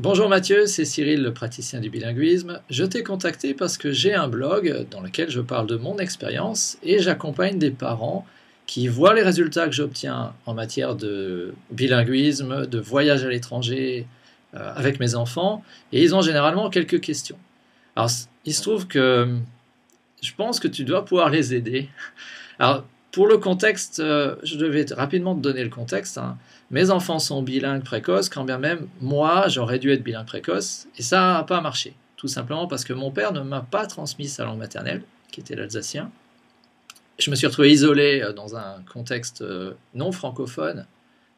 Bonjour Mathieu, c'est Cyril, le praticien du bilinguisme. Je t'ai contacté parce que j'ai un blog dans lequel je parle de mon expérience et j'accompagne des parents qui voient les résultats que j'obtiens en matière de bilinguisme, de voyage à l'étranger avec mes enfants, et ils ont généralement quelques questions. Alors, il se trouve que je pense que tu dois pouvoir les aider. Alors, pour le contexte, je devais rapidement te donner le contexte, hein. Mes enfants sont bilingues précoces, quand bien même moi j'aurais dû être bilingue précoce, et ça n'a pas marché. Tout simplement parce que mon père ne m'a pas transmis sa langue maternelle, qui était l'alsacien. Je me suis retrouvé isolé dans un contexte non francophone.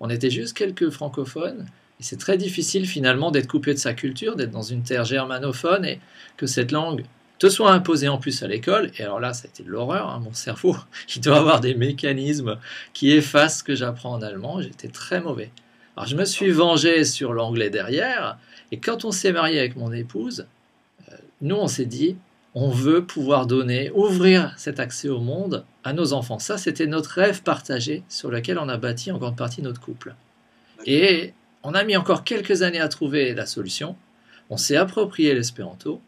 On était juste quelques francophones, et c'est très difficile finalement d'être coupé de sa culture, d'être dans une terre germanophone, et que cette langue te soit imposée en plus à l'école. Et alors là, ça a été de l'horreur, hein. Mon cerveau, il doit avoir des mécanismes qui effacent ce que j'apprends en allemand. J'étais très mauvais. Alors je me suis vengé sur l'anglais derrière, et quand on s'est marié avec mon épouse, nous on s'est dit, on veut pouvoir donner, ouvrir cet accès au monde à nos enfants. Ça, c'était notre rêve partagé sur lequel on a bâti en grande partie notre couple. Et on a mis encore quelques années à trouver la solution. On s'est approprié l'espéranto.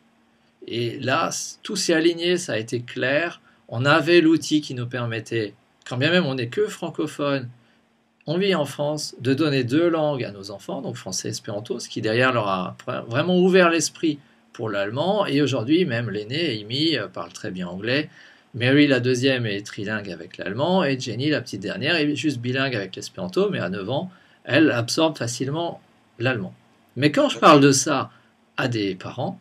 Et là, tout s'est aligné, ça a été clair. On avait l'outil qui nous permettait, quand bien même on n'est que francophone, on vit en France, de donner deux langues à nos enfants, donc français et espéranto, ce qui derrière leur a vraiment ouvert l'esprit pour l'allemand. Et aujourd'hui, même l'aînée, Amy, parle très bien anglais. Mary, la deuxième, est trilingue avec l'allemand. Et Jenny, la petite dernière, est juste bilingue avec l'espéranto, mais à 9 ans, elle absorbe facilement l'allemand. Mais quand je parle de ça à des parents,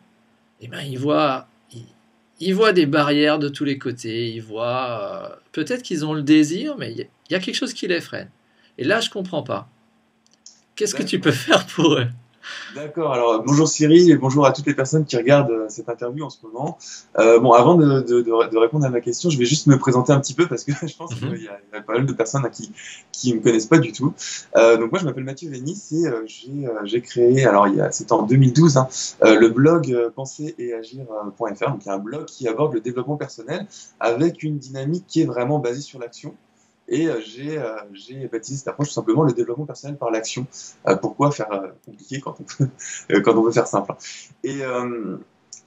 eh ben, ils voient des barrières de tous les côtés. Ils voient, peut-être qu'ils ont le désir, mais il y a quelque chose qui les freine. Et là, je comprends pas. Qu'est-ce que tu peux D'accord. faire pour eux? D'accord. Alors, bonjour Cyril et bonjour à toutes les personnes qui regardent cette interview en ce moment. Bon, avant de répondre à ma question, je vais juste me présenter un petit peu parce que je pense qu'il Mhm. y a pas mal de personnes qui me connaissent pas du tout. Donc moi, je m'appelle Mathieu Vénis et j'ai créé, alors c'était en 2012, hein, le blog penser-et-agir.fr. Donc il y a un blog qui aborde le développement personnel avec une dynamique qui est vraiment basée sur l'action. Et j'ai baptisé cette approche tout simplement le développement personnel par l'action. Pourquoi faire compliqué quand on peut, quand on veut faire simple. Et, euh,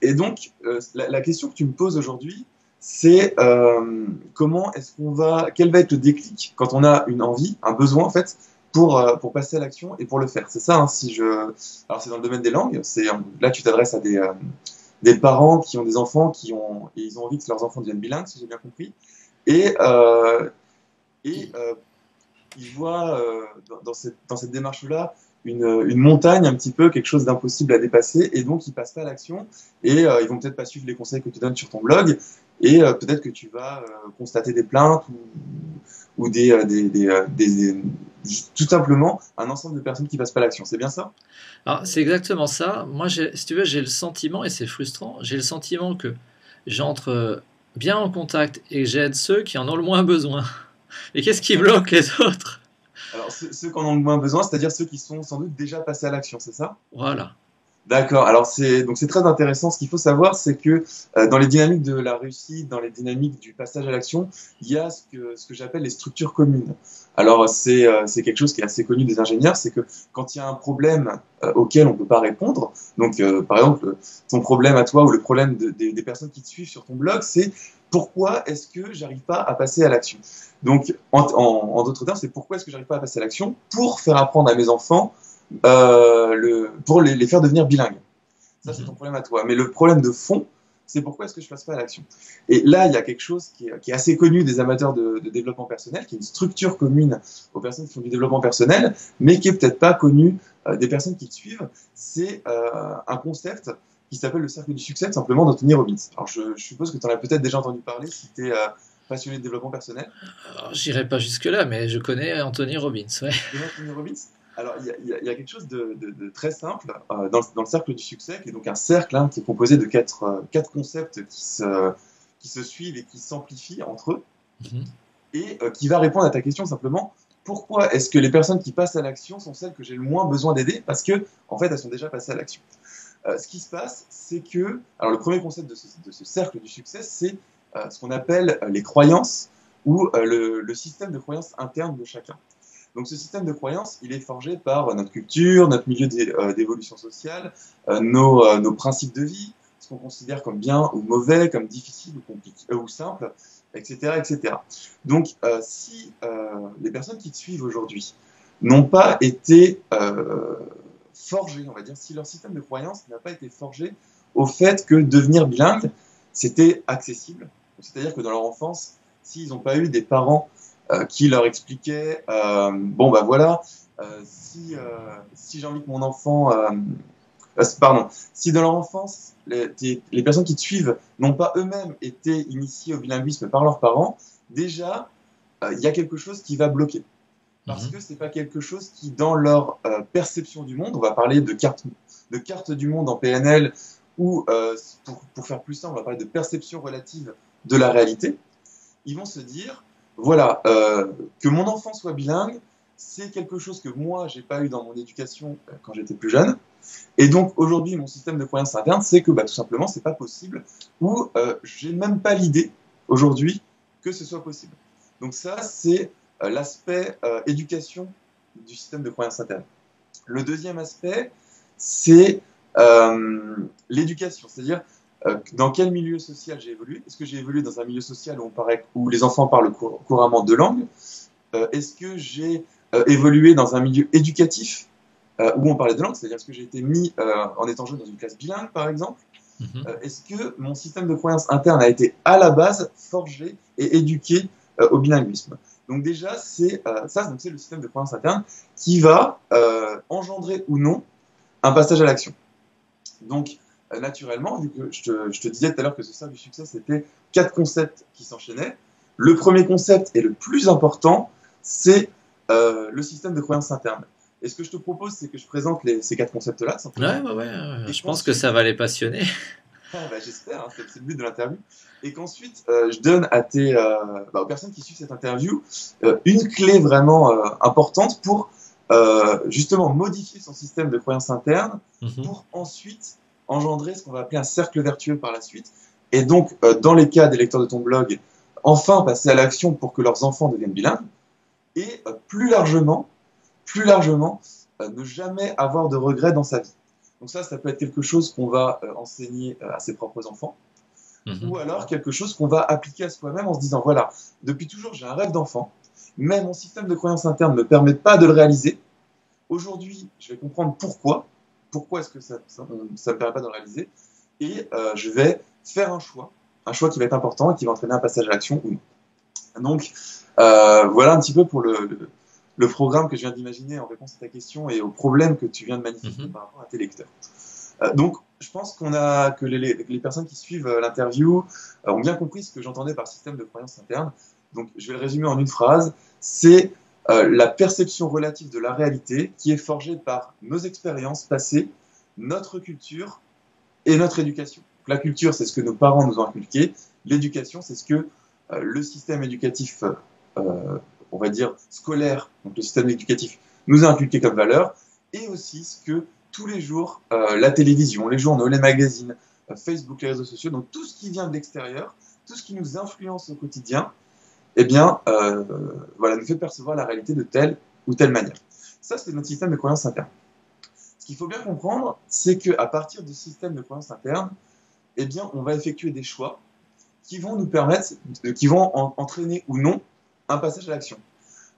et donc, la question que tu me poses aujourd'hui, c'est comment est-ce qu'on va, quel va être le déclic quand on a une envie, un besoin en fait, pour passer à l'action et pour le faire. C'est ça, hein, alors c'est dans le domaine des langues. Là, tu t'adresses à des parents qui ont des enfants et ils ont envie que leurs enfants deviennent bilingues, si j'ai bien compris. Et, euh, et ils voient dans cette démarche-là une montagne un petit peu, quelque chose d'impossible à dépasser, et donc ils passent pas à l'action, et ils vont peut-être pas suivre les conseils que tu donnes sur ton blog, et peut-être que tu vas constater des plaintes ou tout simplement un ensemble de personnes qui passent pas à l'action. C'est bien ça? Alors, c'est exactement ça. Moi, si tu veux, j'ai le sentiment, et c'est frustrant, j'ai le sentiment que j'entre bien en contact et que j'aide ceux qui en ont le moins besoin. Et qu'est-ce qui D'accord. bloque les autres? Alors ceux qui en ont le moins besoin, c'est-à-dire ceux qui sont sans doute déjà passés à l'action, c'est ça? Voilà. D'accord. Alors c'est très intéressant. Ce qu'il faut savoir, c'est que dans les dynamiques de la réussite, dans les dynamiques du passage à l'action, il y a ce que j'appelle les structures communes. Alors c'est quelque chose qui est assez connu des ingénieurs, c'est que quand il y a un problème auquel on ne peut pas répondre, donc par exemple ton problème à toi ou le problème des personnes qui te suivent sur ton blog, c'est pourquoi est-ce que j'arrive pas à passer à l'action. Donc en d'autres termes, c'est pourquoi est-ce que j'arrive pas à passer à l'action pour faire apprendre à mes enfants pour les faire devenir bilingues. Ça, c'est ton Mhm. problème à toi. Mais le problème de fond, c'est pourquoi est-ce que je ne passe pas à l'action. Et là, il y a quelque chose qui est assez connu des amateurs de développement personnel, qui est une structure commune aux personnes qui font du développement personnel, mais qui est peut-être pas connue des personnes qui te suivent. C'est un concept qui s'appelle le cercle du succès, tout simplement d'Anthony Robbins. Alors, je suppose que tu en as peut-être déjà entendu parler si tu es passionné de développement personnel. Alors, j'irai pas jusque-là, mais je connais Anthony Robbins, ouais. Tu connais Anthony Robbins? Alors, il y a quelque chose de très simple dans le cercle du succès, qui est donc un cercle, hein, qui est composé de quatre concepts qui se suivent et qui s'amplifient entre eux, Mhm. et qui va répondre à ta question simplement, pourquoi est-ce que les personnes qui passent à l'action sont celles que j'ai le moins besoin d'aider? Parce que, en fait, elles sont déjà passées à l'action. Ce qui se passe, c'est que, alors le premier concept de ce cercle du succès, c'est ce qu'on appelle les croyances ou le système de croyances interne de chacun. Donc ce système de croyance, il est forgé par notre culture, notre milieu d'évolution sociale, nos principes de vie, ce qu'on considère comme bien ou mauvais, comme difficile ou compliqué ou simple, etc., etc. Donc si les personnes qui te suivent aujourd'hui n'ont pas été forgées, on va dire, si leur système de croyance n'a pas été forgé au fait que devenir bilingue, c'était accessible. C'est-à-dire que dans leur enfance, s'ils n'ont pas eu des parents qui leur expliquaient, bon bah voilà, si j'ai envie que mon enfant, pardon, si dans leur enfance, les personnes qui te suivent n'ont pas eux-mêmes été initiés au bilinguisme par leurs parents, déjà, il y a quelque chose qui va bloquer. Parce que ce n'est pas quelque chose qui, dans leur perception du monde, on va parler de carte du monde en PNL, ou pour faire plus simple, on va parler de perception relative de la réalité, ils vont se dire, voilà, que mon enfant soit bilingue, c'est quelque chose que moi, j'ai pas eu dans mon éducation quand j'étais plus jeune. Et donc, aujourd'hui, mon système de croyance interne, c'est que tout simplement, c'est pas possible, ou j'ai même pas l'idée, aujourd'hui, que ce soit possible. Donc ça, c'est l'aspect éducation du système de croyance interne. Le deuxième aspect, c'est l'éducation, c'est-à-dire dans quel milieu social j'ai évolué. Est-ce que j'ai évolué dans un milieu social où les enfants parlent couramment deux langues? Est-ce que j'ai évolué dans un milieu éducatif où on parlait deux langues, c'est-à-dire est-ce que j'ai été mis en étant jeune dans une classe bilingue, par exemple? Est-ce que mon système de croyance interne a été à la base forgé et éduqué au bilinguisme? Donc déjà, c'est c'est le système de croyance interne qui va engendrer ou non un passage à l'action. Donc, naturellement, vu que je te disais tout à l'heure que ce cercle du succès, c'était 4 concepts qui s'enchaînaient. Le premier concept et le plus important, c'est le système de croyance interne. Et ce que je te propose, c'est que je présente ces 4 concepts-là. Ouais. Je pense que ça va les passionner. J'espère, hein, c'est le but de l'interview. Et qu'ensuite, je donne aux personnes qui suivent cette interview une clé vraiment importante pour justement modifier son système de croyance interne pour ensuite engendrer ce qu'on va appeler un cercle vertueux par la suite. Et donc, dans les cas des lecteurs de ton blog, enfin passer à l'action pour que leurs enfants deviennent bilingues. Et plus largement, ne jamais avoir de regrets dans sa vie. Donc ça peut être quelque chose qu'on va enseigner à ses propres enfants, ou alors quelque chose qu'on va appliquer à soi-même en se disant, voilà, depuis toujours j'ai un rêve d'enfant, mais mon système de croyance interne ne me permet pas de le réaliser. Aujourd'hui, je vais comprendre pourquoi est-ce que ça me permet pas de le réaliser, et je vais faire un choix qui va être important et qui va entraîner un passage à l'action ou non. Donc, voilà un petit peu pour le programme que je viens d'imaginer en réponse à ta question et au problème que tu viens de manifester par rapport à tes lecteurs. Donc, je pense que les personnes qui suivent l'interview ont bien compris ce que j'entendais par système de croyance interne. Donc, je vais le résumer en une phrase. C'est la perception relative de la réalité qui est forgée par nos expériences passées, notre culture et notre éducation. Donc, la culture, c'est ce que nos parents nous ont inculqué. L'éducation, c'est ce que le système éducatif on va dire scolaire, donc le système éducatif, nous a inculqué comme valeur, et aussi ce que tous les jours, la télévision, les journaux, les magazines, Facebook, les réseaux sociaux, donc tout ce qui vient de l'extérieur, tout ce qui nous influence au quotidien, eh bien, nous fait percevoir la réalité de telle ou telle manière. Ça, c'est notre système de croyance interne. Ce qu'il faut bien comprendre, c'est qu'à partir du système de croyance interne, eh bien, on va effectuer des choix qui vont nous permettre, qui vont entraîner ou non un passage à l'action.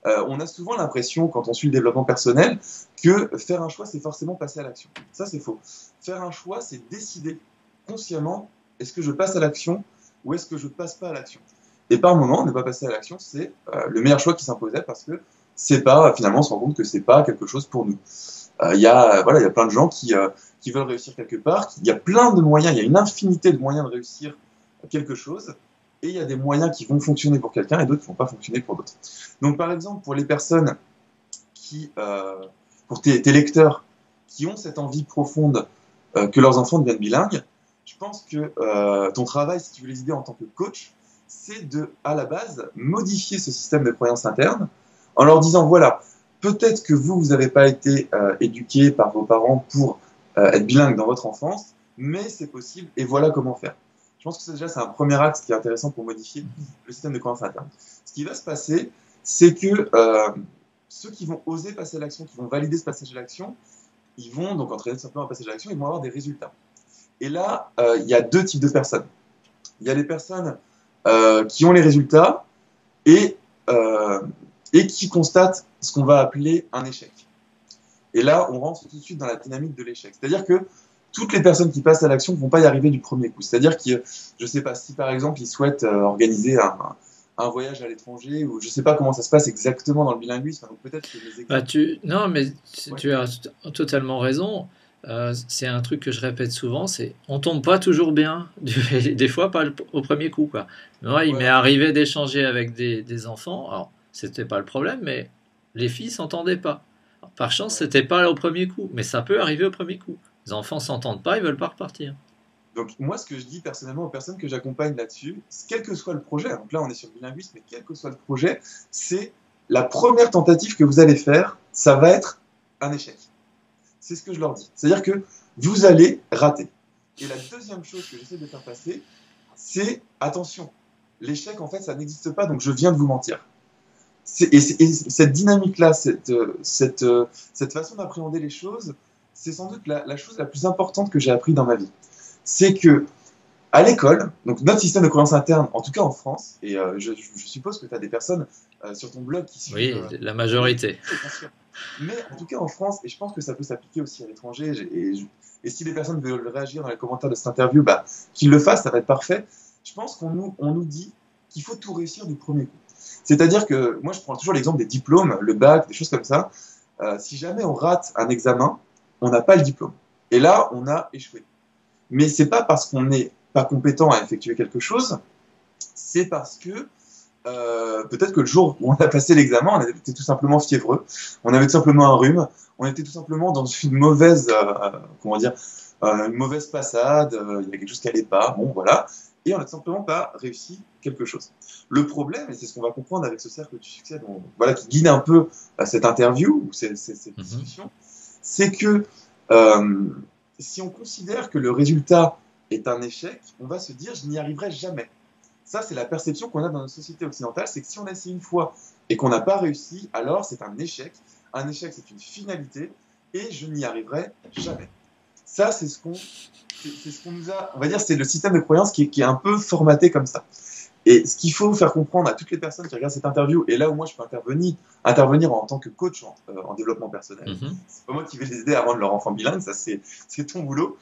On a souvent l'impression, quand on suit le développement personnel, que faire un choix, c'est forcément passer à l'action. Ça, c'est faux. Faire un choix, c'est décider consciemment, est-ce que je passe à l'action ou est-ce que je ne passe pas à l'action. Et par moment, ne pas passer à l'action, c'est le meilleur choix qui s'imposait parce que finalement, on se rend compte que ce n'est pas quelque chose pour nous. Il y a plein de gens qui veulent réussir quelque part. Il y a plein de moyens, il y a une infinité de moyens de réussir quelque chose. Et il y a des moyens qui vont fonctionner pour quelqu'un et d'autres qui ne vont pas fonctionner pour d'autres. Donc, par exemple, pour les personnes pour tes lecteurs qui ont cette envie profonde que leurs enfants deviennent bilingues, je pense que ton travail, si tu veux les aider en tant que coach, c'est à la base, modifier ce système de croyance interne en leur disant, voilà, peut-être que vous n'avez pas été éduqué par vos parents pour être bilingue dans votre enfance, mais c'est possible et voilà comment faire. Je pense que c'est un premier axe qui est intéressant pour modifier le système de croyance interne. Ce qui va se passer, c'est que ceux qui vont oser passer à l'action, qui vont valider ce passage à l'action, ils vont donc entraîner simplement un passage à l'action, ils vont avoir des résultats. Et là, il y a deux types de personnes. Il y a les personnes qui ont les résultats et, euh, et qui constatent ce qu'on va appeler un échec. Et là, on rentre tout de suite dans la dynamique de l'échec. C'est-à-dire que toutes les personnes qui passent à l'action ne vont pas y arriver du premier coup. C'est-à-dire que, je ne sais pas, si par exemple ils souhaitent organiser un voyage à l'étranger, ou je ne sais pas comment ça se passe exactement dans le bilinguisme, donc peut-être que les Bah, exemples... non, mais Ouais. tu as totalement raison. C'est un truc que je répète souvent, c'est on tombe pas toujours bien, des fois pas au premier coup, quoi. Moi, il m'est Voilà. arrivé d'échanger avec des enfants, alors c'était pas le problème, mais les filles s'entendaient pas. Alors, par chance, Ouais. c'était pas au premier coup, mais ça peut arriver au premier coup. Les enfants s'entendent pas, ils veulent pas repartir. Donc moi, ce que je dis personnellement aux personnes que j'accompagne là-dessus, quel que soit le projet, donc là on est sur le bilinguisme, mais quel que soit le projet, c'est la première tentative que vous allez faire, ça va être un échec. C'est ce que je leur dis. C'est-à-dire que vous allez rater. Et la deuxième chose que j'essaie de faire passer, c'est attention, l'échec en fait ça n'existe pas, donc je viens de vous mentir. Et cette dynamique-là, cette façon d'appréhender les choses, c'est sans doute la chose la plus importante que j'ai appris dans ma vie. C'est que à l'école, donc notre système de croyance interne, en tout cas en France, et je suppose que tu as des personnes sur ton blog qui suivent Oui, la les majorité. bien sûr. Mais en tout cas en France, et je pense que ça peut s'appliquer aussi à l'étranger, et si les personnes veulent réagir dans les commentaires de cette interview, bah, qu'ils le fassent, ça va être parfait. Je pense on nous dit qu'il faut tout réussir du premier coup. C'est-à-dire que moi je prends toujours l'exemple des diplômes, le bac, des choses comme ça. Si jamais on rate un examen, on n'a pas le diplôme. Et là, on a échoué. Mais c'est pas parce qu'on n'est pas compétent à effectuer quelque chose, c'est parce que peut-être que le jour où on a passé l'examen, on était tout simplement fiévreux, on avait tout simplement un rhume, on était tout simplement dans une mauvaise, comment dire, une mauvaise passade, il y avait quelque chose qui n'allait pas, bon voilà, et on n'a tout simplement pas réussi quelque chose. Le problème, et c'est ce qu'on va comprendre avec ce cercle du succès, voilà, qui guide un peu cette interview ou cette Mhm. discussion, c'est que euh, si on considère que le résultat est un échec, on va se dire je n'y arriverai jamais. Ça, c'est la perception qu'on a dans notre société occidentale, c'est que si on a essayé une fois et qu'on n'a pas réussi, alors c'est un échec. Un échec, c'est une finalité et je n'y arriverai jamais. Ça, c'est ce qu'on nous a, on va dire, c'est le système de croyance qui est un peu formaté comme ça. Et ce qu'il faut faire comprendre à toutes les personnes qui regardent cette interview, et là où moi je peux intervenir en tant que coach en développement personnel, Mhm. c'est pas moi qui vais les aider à rendre leur enfant bilingue, ça c'est ton boulot,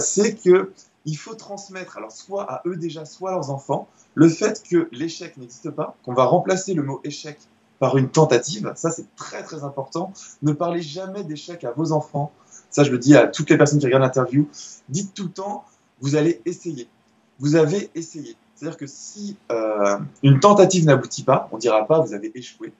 c'est que il faut transmettre, alors soit à eux déjà, soit à leurs enfants, le fait que l'échec n'existe pas, qu'on va remplacer le mot échec par une tentative, ça c'est très très important. Ne parlez jamais d'échec à vos enfants, ça je le dis à toutes les personnes qui regardent l'interview, dites tout le temps, vous allez essayer, vous avez essayé. C'est-à-dire que si une tentative n'aboutit pas, on ne dira pas vous avez échoué.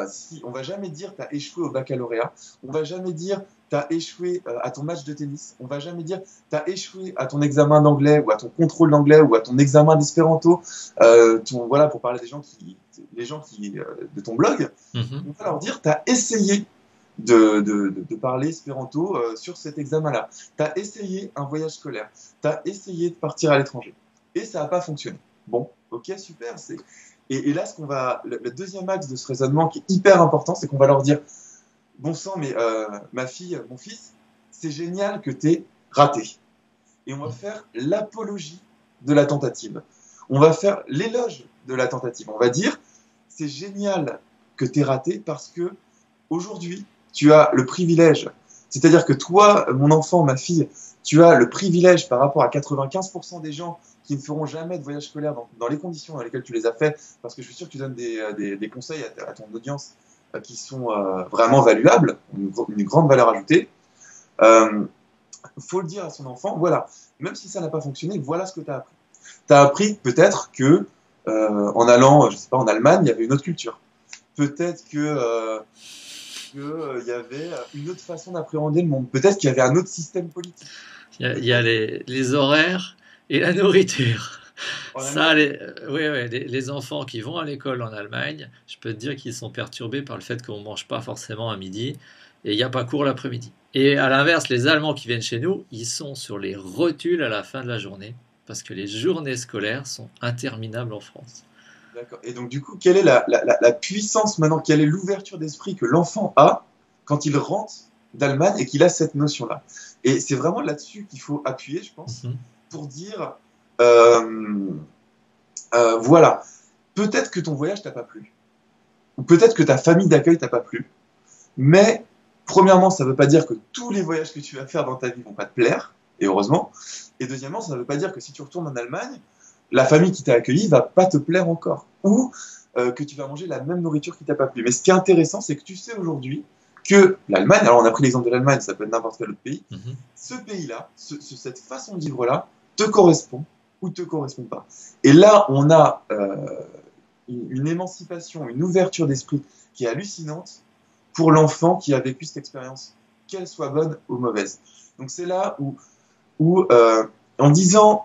Si, on ne va jamais dire tu as échoué au baccalauréat, on ne va jamais dire tu as échoué à ton match de tennis, on ne va jamais dire tu as échoué à ton examen d'anglais ou à ton contrôle d'anglais ou à ton examen d'espéranto. Voilà, pour parler des gens de ton blog, Mhm. on va leur dire tu as essayé de parler espéranto sur cet examen-là. Tu as essayé un voyage scolaire, tu as essayé de partir à l'étranger et ça n'a pas fonctionné. Bon, ok, super. Et là, le deuxième axe de ce raisonnement qui est hyper important, c'est qu'on va leur dire bon sang, mais ma fille, mon fils, c'est génial que tu aies raté. Et on va faire l'apologie de la tentative. On va faire l'éloge de la tentative. On va dire c'est génial que tu aies raté parce que aujourd'hui, tu as le privilège. C'est-à-dire que toi, mon enfant, ma fille, tu as le privilège par rapport à 95% des gens qui ne feront jamais de voyage scolaire dans les conditions dans lesquelles tu les as fait, parce que je suis sûr que tu donnes des conseils à ton audience qui sont vraiment valuables, une grande valeur ajoutée. Faut le dire à son enfant, voilà, même si ça n'a pas fonctionné, voilà ce que tu as appris. Tu as appris peut-être que en allant, je sais pas, en Allemagne, il y avait une autre culture. Peut-être que qu'il y avait une autre façon d'appréhender le monde. Peut-être qu'il y avait un autre système politique. Il y a Peut-être les horaires et la nourriture. en Ça, Allemagne. oui, oui, les enfants qui vont à l'école en Allemagne, je peux te dire qu'ils sont perturbés par le fait qu'on ne mange pas forcément à midi et il n'y a pas cours l'après-midi. Et à l'inverse, les Allemands qui viennent chez nous, ils sont sur les rotules à la fin de la journée parce que les journées scolaires sont interminables en France. D'accord. Et donc, du coup, quelle est la puissance maintenant, quelle est l'ouverture d'esprit que l'enfant a quand il rentre d'Allemagne et qu'il a cette notion-là? Et c'est vraiment là-dessus qu'il faut appuyer, je pense, Mhm. pour dire, euh, voilà, peut-être que ton voyage t'a pas plu, ou peut-être que ta famille d'accueil t'a pas plu, mais premièrement, ça ne veut pas dire que tous les voyages que tu vas faire dans ta vie vont pas te plaire, et heureusement. Et deuxièmement, ça ne veut pas dire que si tu retournes en Allemagne, la famille qui t'a accueilli va pas te plaire encore, ou que tu vas manger la même nourriture qui t'a pas plu. Mais ce qui est intéressant, c'est que tu sais aujourd'hui que l'Allemagne, alors on a pris l'exemple de l'Allemagne, ça peut être n'importe quel autre pays, Mhm. ce pays-là, cette façon de vivre-là, te correspond ou te correspond pas. Et là, on a une émancipation, une ouverture d'esprit qui est hallucinante pour l'enfant qui a vécu cette expérience, qu'elle soit bonne ou mauvaise. Donc c'est là où en disant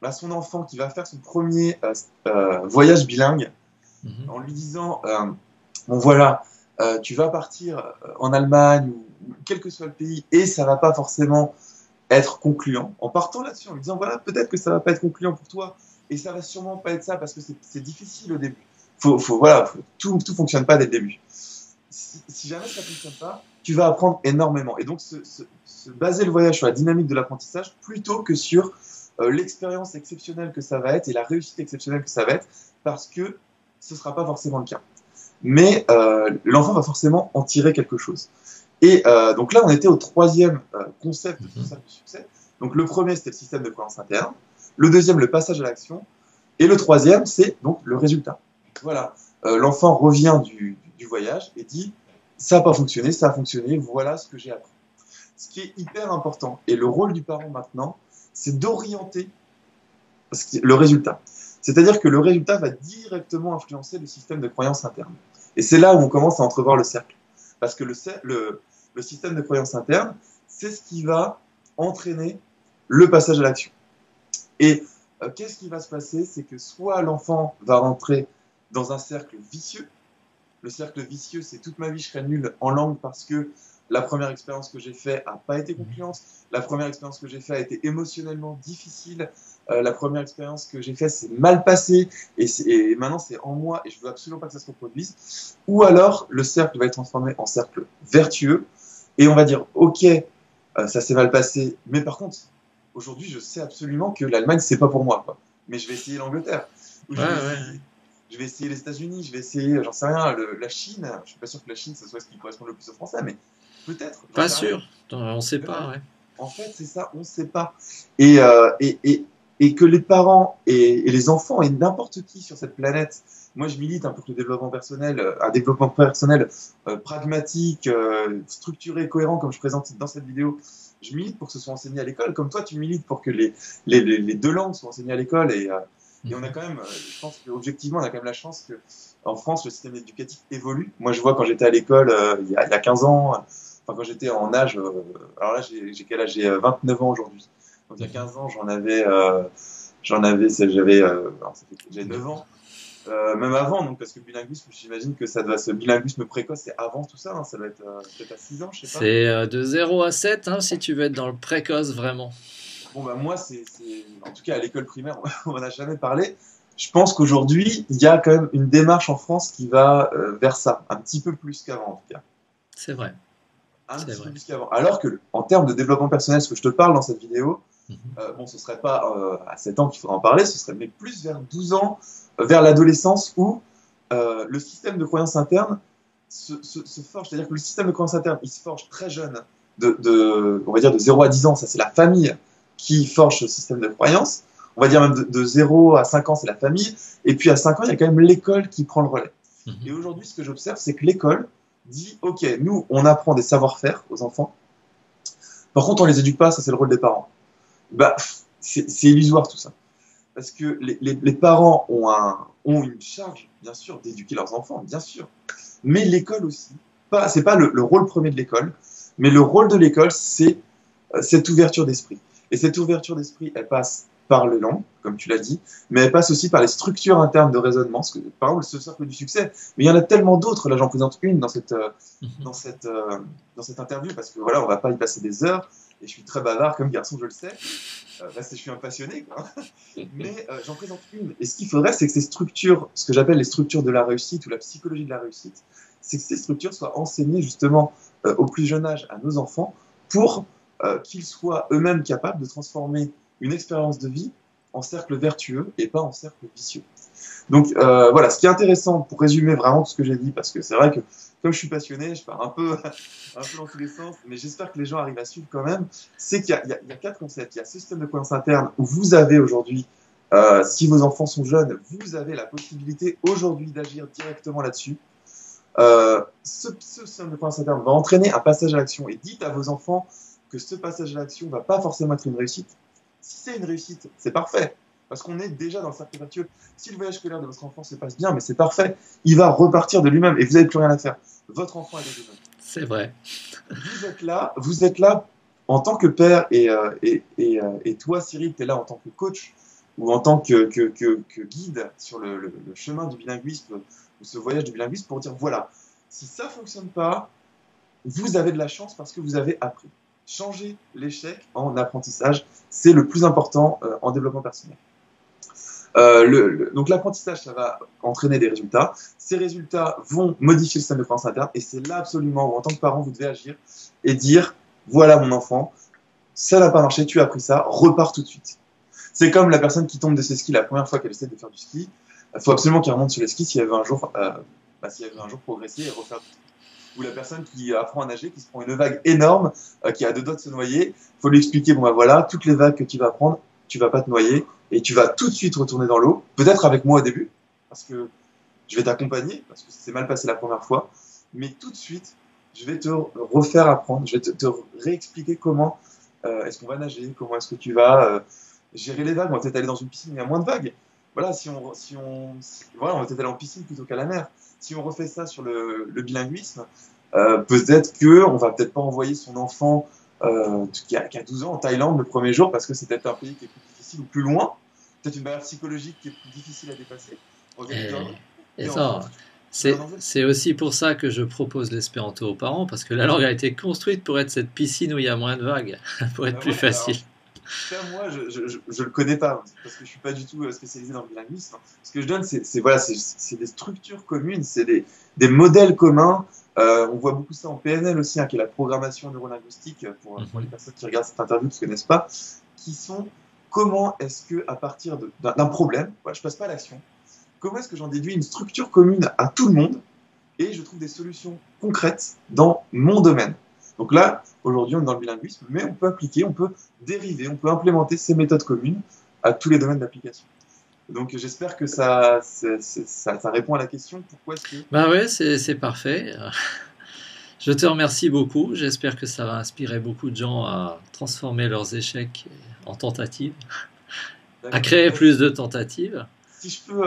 à son enfant qui va faire son premier voyage bilingue, Mhm. en lui disant, bon voilà, tu vas partir en Allemagne ou quel que soit le pays et ça va pas forcément être concluant, en partant là-dessus, en lui disant, voilà, peut-être que ça va pas être concluant pour toi et ça va sûrement pas être ça parce que c'est difficile au début. Voilà, tout fonctionne pas dès le début. Si jamais ça ne fonctionne pas, tu vas apprendre énormément. Et donc, se baser le voyage sur la dynamique de l'apprentissage plutôt que sur l'expérience exceptionnelle que ça va être et la réussite exceptionnelle que ça va être, parce que ce ne sera pas forcément le cas. Mais l'enfant va forcément en tirer quelque chose. Et donc là, on était au troisième concept de tout Mhm. ça du succès. Donc le premier, c'était le système de croyance interne. Le deuxième, le passage à l'action. Et le troisième, c'est donc le résultat. Voilà. L'enfant revient du voyage et dit, ça n'a pas fonctionné, ça a fonctionné, voilà ce que j'ai appris. Ce qui est hyper important. Et le rôle du parent maintenant, c'est d'orienter le résultat. C'est-à-dire que le résultat va directement influencer le système de croyance interne. Et c'est là où on commence à entrevoir le cercle. Parce que le système de croyance interne, c'est ce qui va entraîner le passage à l'action. Et qu'est-ce qui va se passer? C'est que soit l'enfant va rentrer dans un cercle vicieux. Le cercle vicieux, c'est toute ma vie, je serai nul en langue parce que la première expérience que j'ai faite n'a pas été concluante. La première expérience que j'ai faite a été émotionnellement difficile. La première expérience que j'ai faite s'est mal passée et maintenant c'est en moi et je veux absolument pas que ça se reproduise. Ou alors le cercle va être transformé en cercle vertueux et on va dire ok, ça s'est mal passé, mais par contre aujourd'hui je sais absolument que l'Allemagne c'est pas pour moi, quoi. Mais je vais essayer l'Angleterre ou Ouais, ouais. je vais essayer les États-Unis, je vais essayer, j'en sais rien, la Chine. Je suis pas sûr que la Chine ce soit ce qui correspond le plus aux Français, mais peut-être, j'en Pas sais rien. sûr. On sait Mais voilà. pas, ouais. En fait, c'est ça, on ne sait pas. Et, et que les parents et les enfants et n'importe qui sur cette planète, moi je milite un peu pour le développement personnel, un développement personnel pragmatique, structuré, cohérent, comme je présente dans cette vidéo. Je milite pour que ce soit enseigné à l'école, comme toi tu milites pour que les deux langues soient enseignées à l'école. Et on a Mhm. quand même, je pense qu'objectivement, on a quand même la chance que en France, le système éducatif évolue. Moi, je vois quand j'étais à l'école il y a 15 ans, enfin quand j'étais en âge, alors là, j'ai quel âge? J'ai 29 ans aujourd'hui. Donc il y a Mhm. 15 ans, j'avais 9 ans. Même avant, donc, parce que le bilinguisme, j'imagine que ça doit, ce bilinguisme précoce, c'est avant tout ça, hein, ça doit être peut-être à 6 ans, je sais pas. C'est de 0 à 7, hein, si tu veux être dans le précoce vraiment. Bon, bah, moi, en tout cas, à l'école primaire, on n'en a jamais parlé. Je pense qu'aujourd'hui, il y a quand même une démarche en France qui va vers ça, un petit peu plus qu'avant, en tout cas. C'est vrai, Un c'est petit peu vrai. plus qu'avant. Alors que, en termes de développement personnel, ce que je te parle dans cette vidéo, Mhm. bon, ce serait pas à 7 ans qu'il faudra en parler, ce serait mais plus vers 12 ans, vers l'adolescence, où le système de croyance interne se forge. C'est-à-dire que le système de croyance interne, il se forge très jeune, on va dire de 0 à 10 ans, ça c'est la famille qui forge ce système de croyance. On va dire même de 0 à 5 ans, c'est la famille. Et puis à 5 ans, il y a quand même l'école qui prend le relais. Et Mhm. aujourd'hui, ce que j'observe, c'est que l'école dit, OK, nous, on apprend des savoir-faire aux enfants. Par contre, on les éduque pas, ça c'est le rôle des parents. Bah, c'est illusoire tout ça. Parce que les parents ont une charge, bien sûr, d'éduquer leurs enfants, bien sûr. Mais l'école aussi. C'est pas le rôle premier de l'école, mais le rôle de l'école, c'est cette ouverture d'esprit. Et cette ouverture d'esprit, elle passe par les langues, comme tu l'as dit, mais elle passe aussi par les structures internes de raisonnement. Par exemple, ce cercle du succès, mais il y en a tellement d'autres. Là, j'en présente une Mhm. dans cette, euh, dans cette interview, parce que voilà, on va pas y passer des heures, et je suis très bavard comme garçon, je le sais. je suis un passionné, quoi. Mais j'en présente une. Et ce qu'il faudrait, c'est que ces structures, ce que j'appelle les structures de la réussite ou la psychologie de la réussite, c'est que ces structures soient enseignées justement au plus jeune âge à nos enfants pour qu'ils soient eux-mêmes capables de transformer une expérience de vie en cercle vertueux et pas en cercle vicieux. Donc voilà, ce qui est intéressant pour résumer vraiment tout ce que j'ai dit, parce que c'est vrai que comme je suis passionné, je pars un peu dans tous les sens, mais j'espère que les gens arrivent à suivre quand même, c'est qu'il y a 4 concepts. Il y a ce système de croyance interne où vous avez aujourd'hui, si vos enfants sont jeunes, vous avez la possibilité aujourd'hui d'agir directement là-dessus. Ce système de croyance interne va entraîner un passage à l'action, et dites à vos enfants que ce passage à l'action ne va pas forcément être une réussite. Si c'est une réussite, c'est parfait. Parce qu'on est déjà dans le cercle vertueux. Si le voyage scolaire de votre enfant se passe bien, mais c'est parfait, il va repartir de lui-même et vous n'avez plus rien à faire. Votre enfant est déjà jeune. C'est vrai. Vous êtes là en tant que père et toi, Cyril, tu es là en tant que coach ou en tant que guide sur le chemin du bilinguisme ou ce voyage du bilinguisme pour dire voilà, si ça ne fonctionne pas, vous avez de la chance parce que vous avez appris. Changer l'échec en apprentissage, c'est le plus important en développement personnel. Donc l'apprentissage, ça va entraîner des résultats. Ces résultats vont modifier le système de croyance interne et c'est là absolument où, en tant que parent, vous devez agir et dire voilà mon enfant, ça n'a pas marché, tu as appris ça, repars tout de suite. C'est comme la personne qui tombe de ses skis la première fois qu'elle essaie de faire du ski. Il faut absolument qu'elle remonte sur les skis si elle veut un jour progresser et refaire du ski. Ou la personne qui apprend à nager, qui se prend une vague énorme, qui a 2 doigts de se noyer, il faut lui expliquer, bon ben voilà, toutes les vagues que tu vas prendre, tu vas pas te noyer, et tu vas tout de suite retourner dans l'eau, peut-être avec moi au début, parce que je vais t'accompagner, parce que c'est mal passé la première fois, mais tout de suite, je vais te refaire apprendre, je vais te réexpliquer comment est-ce qu'on va nager, comment est-ce que tu vas gérer les vagues. On va peut-être aller dans une piscine où il y a moins de vagues. Voilà, voilà, on va peut-être aller en piscine plutôt qu'à la mer. Si on refait ça sur le bilinguisme, peut-être qu'on va peut-être pas envoyer son enfant qui a 12 ans en Thaïlande le premier jour parce que c'est peut-être un pays qui est plus difficile ou plus loin, peut-être une barrière psychologique qui est plus difficile à dépasser. Et ça, c'est aussi pour ça que je propose l'espéranto aux parents, parce que la langue a été construite pour être cette piscine où il y a moins de vagues, pour être plus facile. Ça, moi, je le connais pas, parce que je suis pas du tout spécialisé dans le bilinguisme. Ce que je donne, c'est des structures communes, c'est des modèles communs. On voit beaucoup ça en PNL aussi, qui est la programmation neurolinguistique, pour les personnes qui regardent cette interview qui ne connaissent pas, qui sont comment est-ce que, à partir d'un problème, je passe pas à l'action, comment est-ce que j'en déduis une structure commune à tout le monde et je trouve des solutions concrètes dans mon domaine. Donc là, aujourd'hui, on est dans le bilinguisme, mais on peut appliquer, on peut dériver, on peut implémenter ces méthodes communes à tous les domaines d'application. Donc j'espère que ça répond à la question. Pourquoi est-ce que... Bah ouais, c'est parfait. Je te remercie beaucoup. J'espère que ça va inspirer beaucoup de gens à transformer leurs échecs en tentatives, à créer plus de tentatives. Si je peux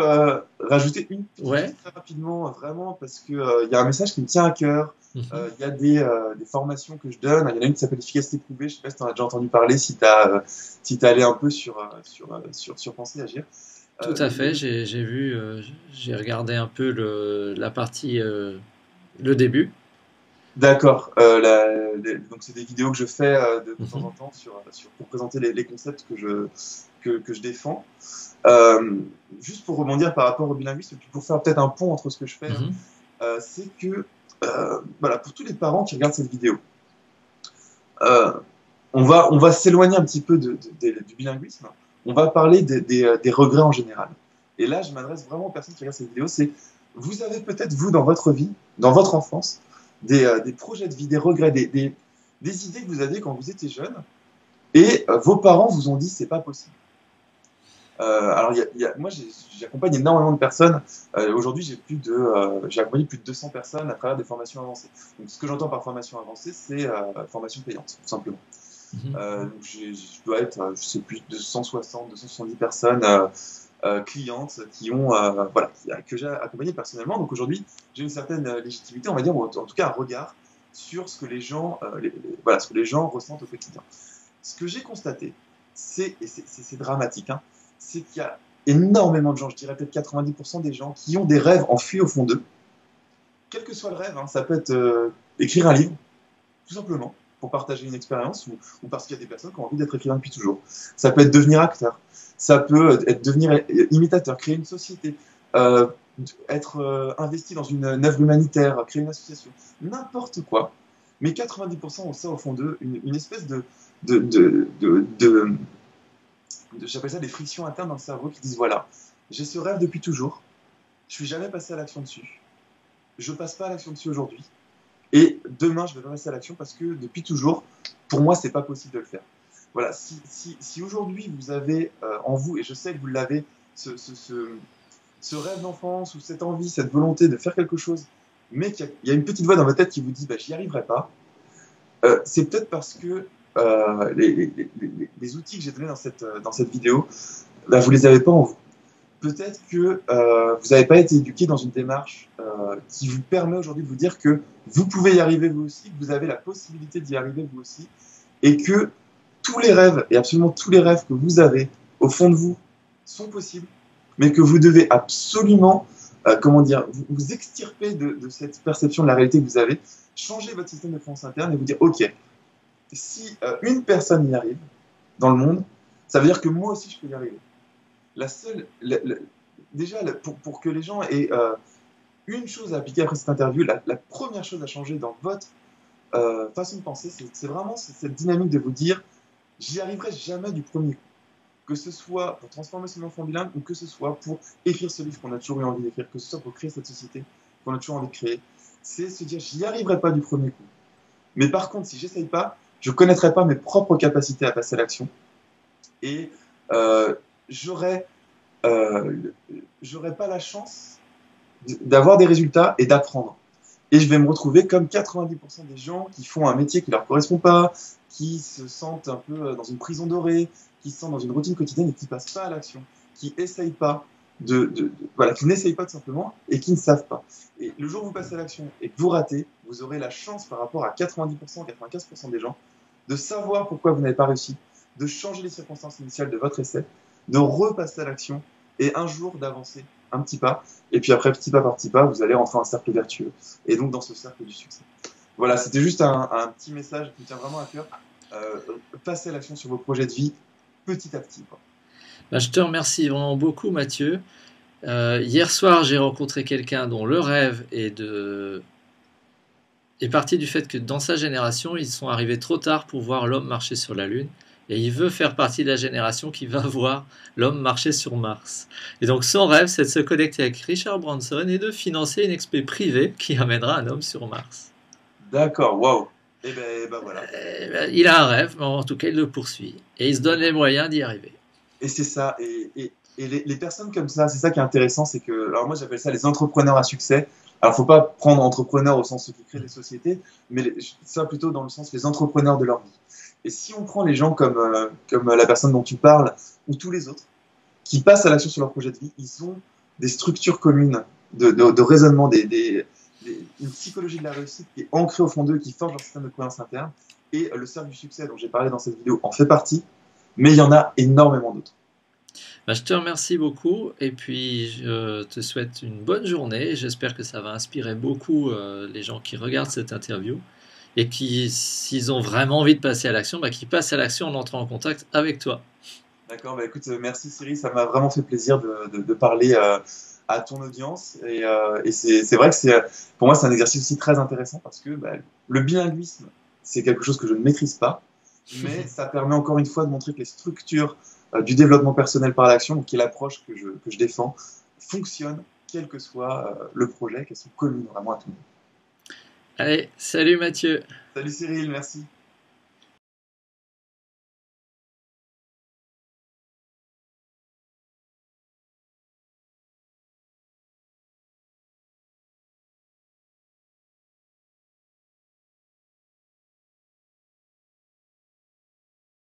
rajouter une petite chose très rapidement, vraiment, parce qu'il y a un message qui me tient à cœur. Il y a des formations que je donne. Il y en a une qui s'appelle Efficacité prouvée. Je ne sais pas si tu en as déjà entendu parler, si tu as allé un peu sur Penser Agir. Tout à fait, j'ai vu, j'ai regardé un peu la partie, le début. D'accord. Donc c'est des vidéos que je fais de temps en temps pour présenter les concepts que je défends. Juste pour rebondir par rapport au bilinguisme, et puis pour faire peut-être un pont entre ce que je fais, c'est que voilà, pour tous les parents qui regardent cette vidéo, on va s'éloigner un petit peu du bilinguisme. On va parler des regrets en général. Et là, je m'adresse vraiment aux personnes qui regardent cette vidéo. C'est vous avez peut-être, vous, dans votre vie, dans votre enfance, des projets de vie, des regrets, des idées que vous aviez quand vous étiez jeune, et vos parents vous ont dit c'est pas possible. Alors, moi, j'accompagne énormément de personnes. Aujourd'hui, j'ai accompagné plus de 200 personnes à travers des formations avancées. Donc, ce que j'entends par formation avancée, c'est formation payante, tout simplement. Donc je dois être, je sais plus, 260, 270 personnes clientes que j'ai accompagnées personnellement. Donc aujourd'hui, j'ai une certaine légitimité, on va dire, ou en tout cas un regard sur ce que les gens, ce que les gens ressentent au quotidien. Ce que j'ai constaté, c'est dramatique, c'est qu'il y a énormément de gens, je dirais peut-être 90% des gens qui ont des rêves enfuis au fond d'eux. Quel que soit le rêve, ça peut être écrire un livre, tout simplement. pour partager une expérience ou parce qu'il y a des personnes qui ont envie d'être écrivains depuis toujours. Ça peut être devenir acteur, ça peut être devenir imitateur, créer une société, être investi dans une œuvre humanitaire, créer une association, n'importe quoi. Mais 90% ont ça au fond d'eux, une espèce j'appelle ça des frictions internes dans le cerveau qui disent voilà, j'ai ce rêve depuis toujours, je suis jamais passé à l'action dessus, je passe pas à l'action dessus aujourd'hui, et demain je vais passer à l'action parce que depuis toujours, pour moi c'est pas possible de le faire. Voilà, si aujourd'hui vous avez en vous, et je sais que vous l'avez, ce rêve d'enfance ou cette envie, cette volonté de faire quelque chose, mais qu'il y a une petite voix dans votre tête qui vous dit bah, j'y arriverai pas, c'est peut-être parce que les outils que j'ai donnés dans cette vidéo, bah, vous les avez pas en vous. Peut-être que vous n'avez pas été éduqué dans une démarche qui vous permet aujourd'hui de vous dire que vous pouvez y arriver vous aussi, que vous avez la possibilité d'y arriver vous aussi, et que tous les rêves, et absolument tous les rêves que vous avez au fond de vous sont possibles, mais que vous devez absolument vous extirper de cette perception de la réalité que vous avez, changer votre système de croyance interne et vous dire ok, si une personne y arrive dans le monde, ça veut dire que moi aussi je peux y arriver. Pour que les gens aient une chose à appliquer après cette interview, la première chose à changer dans votre façon de penser, c'est vraiment cette dynamique de vous dire j'y arriverai jamais du premier coup. Que ce soit pour transformer son enfant bilingue ou que ce soit pour écrire ce livre qu'on a toujours eu envie d'écrire, que ce soit pour créer cette société qu'on a toujours envie de créer, c'est se dire j'y arriverai pas du premier coup. Mais par contre, si j'essaye pas, je connaîtrai pas mes propres capacités à passer à l'action et j'aurai pas la chance d'avoir des résultats et d'apprendre. Et je vais me retrouver comme 90% des gens qui font un métier qui leur correspond pas, qui se sentent un peu dans une prison dorée, qui se sentent dans une routine quotidienne et qui passent pas à l'action, qui essayent pas qui n'essayent pas tout simplement et qui ne savent pas. Et le jour où vous passez à l'action et que vous ratez, vous aurez la chance par rapport à 90%, 95% des gens de savoir pourquoi vous n'avez pas réussi, de changer les circonstances initiales de votre essai, de repasser à l'action et un jour d'avancer un petit pas. Et puis après, petit pas par petit pas, vous allez rentrer dans un cercle vertueux. Et donc dans ce cercle du succès. Voilà, c'était juste un petit message qui me tient vraiment à cœur. Passez à l'action sur vos projets de vie petit à petit, quoi. Bah, je te remercie vraiment beaucoup, Mathieu. Hier soir, j'ai rencontré quelqu'un dont le rêve est parti du fait que dans sa génération, ils sont arrivés trop tard pour voir l'homme marcher sur la Lune. Et il veut faire partie de la génération qui va voir l'homme marcher sur Mars. Et donc son rêve, c'est de se connecter avec Richard Branson et de financer une expé privée qui amènera un homme sur Mars. D'accord, waouh. Et ben voilà. Il a un rêve, mais en tout cas il le poursuit. Et il se donne les moyens d'y arriver. Et c'est ça. Et les personnes comme ça, c'est ça qui est intéressant, c'est que, alors moi j'appelle ça les entrepreneurs à succès. Alors faut pas prendre entrepreneur au sens ceux qui créent des sociétés, mais ça plutôt dans le sens les entrepreneurs de leur vie. Et si on prend les gens comme la personne dont tu parles, ou tous les autres, qui passent à l'action sur leur projet de vie, ils ont des structures communes de raisonnement, une psychologie de la réussite qui est ancrée au fond d'eux, qui forge leur système de croyance interne. Et le cercle du succès dont j'ai parlé dans cette vidéo en fait partie, mais il y en a énormément d'autres. Bah, je te remercie beaucoup et puis je te souhaite une bonne journée. J'espère que ça va inspirer beaucoup les gens qui regardent cette interview et qui, s'ils ont vraiment envie de passer à l'action, bah, qu'ils passent à l'action en entrant en contact avec toi. D'accord, bah écoute, merci Cyril, ça m'a vraiment fait plaisir de parler à ton audience et c'est vrai que pour moi c'est un exercice aussi très intéressant parce que bah, le bilinguisme c'est quelque chose que je ne maîtrise pas, mais ça permet encore une fois de montrer que les structures du développement personnel par l'action, donc qui est l'approche que je défends, fonctionnent quel que soit le projet, qu'elles sont communes vraiment à tout le monde. Allez, salut Mathieu. Salut Cyril, merci.